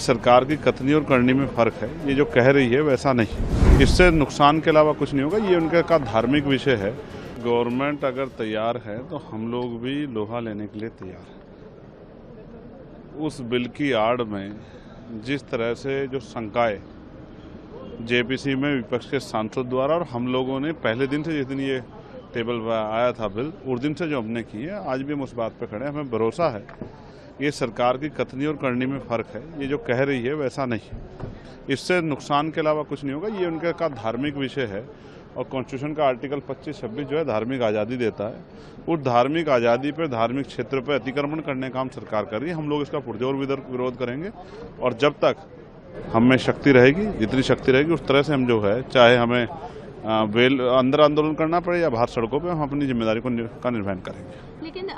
सरकार की कथनी और करनी में फ़र्क है। ये जो कह रही है वैसा नहीं, इससे नुकसान के अलावा कुछ नहीं होगा। ये उनका का धार्मिक विषय है। गवर्नमेंट अगर तैयार है तो हम लोग भी लोहा लेने के लिए तैयार हैं। उस बिल की आड़ में जिस तरह से जो शंकाएं जेपीसी में विपक्ष के सांसद द्वारा और हम लोगों ने पहले दिन से, जिस दिन ये टेबल पर आया था बिल, उस दिन से जो हमने की है, आज भी हम उस बात पर खड़े हैं। हमें भरोसा है ये सरकार की कथनी और करनी में फ़र्क है। ये जो कह रही है वैसा नहीं, इससे नुकसान के अलावा कुछ नहीं होगा। ये उनका का धार्मिक विषय है और कॉन्स्टिट्यूशन का आर्टिकल 25-26 जो है धार्मिक आज़ादी देता है। उस धार्मिक आज़ादी पर, धार्मिक क्षेत्र पर अतिक्रमण करने का काम सरकार कर रही है। हम लोग इसका पुरजोर विरोध करेंगे और जब तक हम में शक्ति रहेगी, जितनी शक्ति रहेगी उस तरह से हम जो है, चाहे हमें अंदर आंदोलन करना पड़े या बाहर सड़कों पे, हम अपनी जिम्मेदारी का निर्वहन करेंगे। लेकिन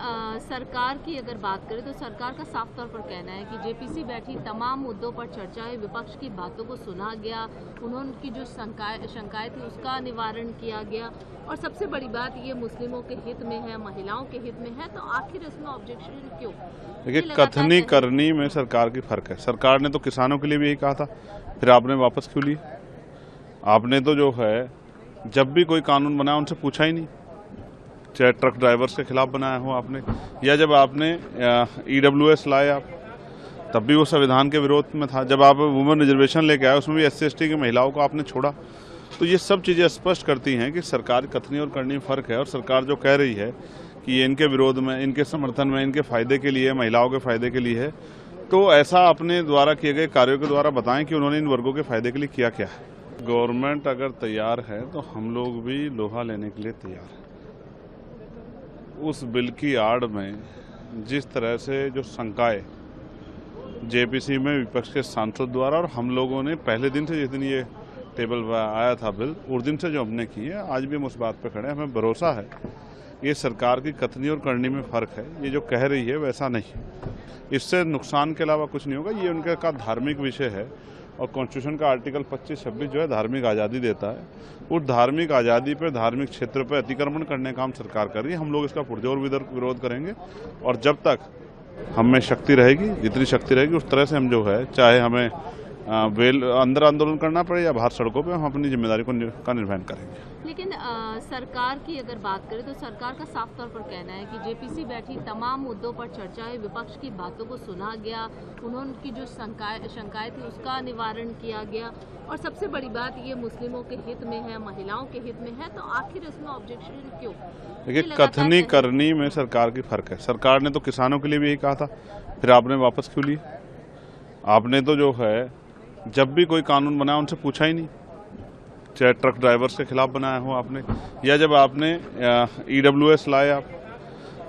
सरकार की अगर बात करें तो सरकार का साफ तौर पर कहना है कि जेपीसी बैठी, तमाम मुद्दों पर चर्चा है, विपक्ष की बातों को सुना गया, उन्होंने जो शंकाएं थी उसका निवारण किया गया और सबसे बड़ी बात ये मुस्लिमों के हित में है, महिलाओं के हित में है, तो आखिर इसमें ऑब्जेक्शन क्यों? देखिए, कथनी करनी में सरकार की फर्क है। सरकार ने तो किसानों के लिए भी यही कहा था, फिर आपने वापस क्यों लिए? आपने तो जो है, जब भी कोई कानून बनाया उनसे पूछा ही नहीं, चाहे ट्रक ड्राइवर्स के खिलाफ बनाया हो आपने, या जब आपने EWS लाए आप, तब भी वो संविधान के विरोध में था। जब आप वुमेन रिजर्वेशन लेके आए, उसमें भी SC/ST की महिलाओं को आपने छोड़ा। तो ये सब चीज़ें स्पष्ट करती हैं कि सरकार कथनी और करनी में फ़र्क है। और सरकार जो कह रही है कि ये इनके विरोध में, इनके समर्थन में, इनके फ़ायदे के लिए, महिलाओं के फ़ायदे के लिए है, तो ऐसा अपने द्वारा किए गए कार्यों के द्वारा बताएं कि उन्होंने इन वर्गों के फ़ायदे के लिए किया क्या है। गवर्नमेंट अगर तैयार है तो हम लोग भी लोहा लेने के लिए तैयार हैं। उस बिल की आड़ में जिस तरह से जो शंकाएं जेपीसी में विपक्ष के सांसद द्वारा और हम लोगों ने पहले दिन से, जिस दिन ये टेबल पर आया था बिल, उस दिन से जो हमने की है, आज भी हम उस बात पर खड़े हैं। हमें भरोसा है ये सरकार की कथनी और करनी में फ़र्क है। ये जो कह रही है वैसा नहीं, इससे नुकसान के अलावा कुछ नहीं होगा। ये उनका का धार्मिक विषय है और कॉन्स्टिट्यूशन का आर्टिकल 25-26 जो है धार्मिक आज़ादी देता है। उस धार्मिक आज़ादी पर, धार्मिक क्षेत्र पर अतिक्रमण करने का काम सरकार कर रही है। हम लोग इसका पुरजोर विरोध करेंगे और जब तक हम में शक्ति रहेगी, जितनी शक्ति रहेगी उस तरह से हम जो है, चाहे हमें अंदर आंदोलन करना पड़े या बाहर सड़कों पे, हम अपनी जिम्मेदारी का निर्वहन करेंगे। लेकिन सरकार की अगर बात करें तो सरकार का साफ तौर पर कहना है कि जेपीसी बैठी, तमाम मुद्दों पर चर्चा है, विपक्ष की बातों को सुना गया, उन्होंने जो शंकाएं थी उसका निवारण किया गया और सबसे बड़ी बात ये मुस्लिमों के हित में है, महिलाओं के हित में है, तो आखिर इसमें ऑब्जेक्शन क्यों? देखिए, कथनी करनी में सरकार की फर्क है। सरकार ने तो किसानों के लिए भी यही कहा था, फिर आपने वापस क्यों लिए? आपने तो जो है, जब भी कोई कानून बनाया उनसे पूछा ही नहीं, चाहे ट्रक ड्राइवर्स के खिलाफ बनाया हो आपने, या जब आपने EWS लाए आप,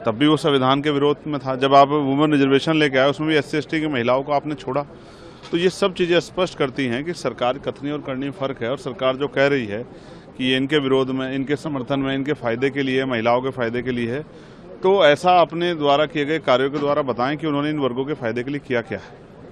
तब भी वो संविधान के विरोध में था। जब आप वुमेन रिजर्वेशन लेके आए, उसमें भी SC/ST की महिलाओं को आपने छोड़ा। तो ये सब चीज़ें स्पष्ट करती हैं कि सरकार कथनी और करनी में फ़र्क है। और सरकार जो कह रही है कि ये इनके विरोध में, इनके समर्थन में, इनके फ़ायदे के लिए, महिलाओं के फ़ायदे के लिए है, तो ऐसा अपने द्वारा किए गए कार्यों के द्वारा बताएं कि उन्होंने इन वर्गों के फ़ायदे के लिए किया क्या है।